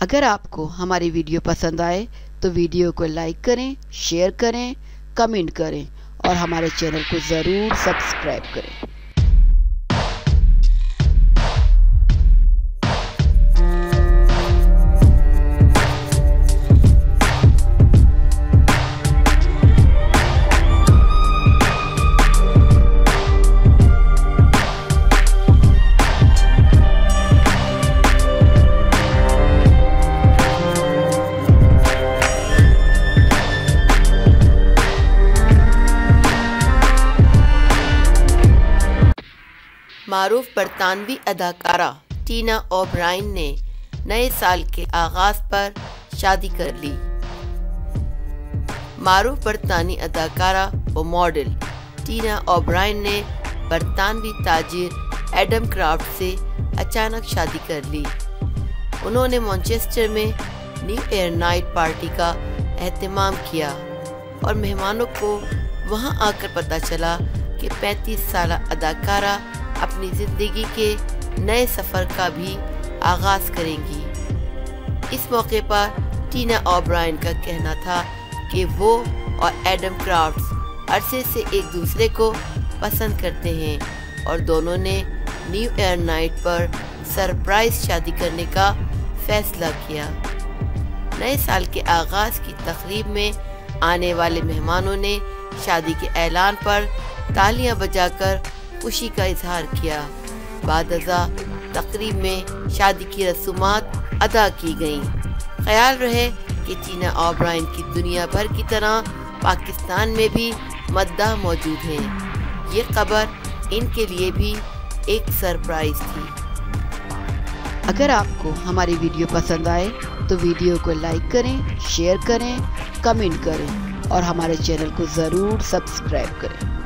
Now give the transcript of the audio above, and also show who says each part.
Speaker 1: अगर आपको हमारी वीडियो पसंद आए तो वीडियो को लाइक करें, शेयर करें, कमेंट करें और हमारे चैनल को ज़रूर सब्सक्राइब करें।
Speaker 2: मारूफ बरतानवी अदाकारा टीना ओब्रायन ने नए साल के आगाज पर शादी कर ली। मारूफ बरतानी अदाकारा व मॉडल टीना ओब्रायन ने बरतानवी ताजिर एडम क्राफ्ट से अचानक शादी कर ली। उन्होंने मैनचेस्टर में न्यू ईयर नाइट पार्टी का एहतमाम किया और मेहमानों को वहां आकर पता चला कि 35 साल अदाकारा अपनी जिंदगी के नए सफर का भी आगाज करेंगी। इस मौके पर टीना ओब्रायन का कहना था कि वो और एडम क्राफ्ट्स अरसे से एक दूसरे को पसंद करते हैं और दोनों ने न्यू ईयर नाइट पर सरप्राइज शादी करने का फैसला किया। नए साल के आगाज की तकरीब में आने वाले मेहमानों ने शादी के ऐलान पर तालियां बजाकर खुशी का इजहार किया। बाद-अज़ा तकरीब में शादी की रसूमात अदा की गईं। ख्याल रहे कि टीना ओब्रायन की दुनिया भर की तरह पाकिस्तान में भी मद्दाह मौजूद हैं। ये खबर इनके लिए भी एक सरप्राइज थी।
Speaker 1: अगर आपको हमारी वीडियो पसंद आए तो वीडियो को लाइक करें, शेयर करें, कमेंट करें और हमारे चैनल को ज़रूर सब्सक्राइब करें।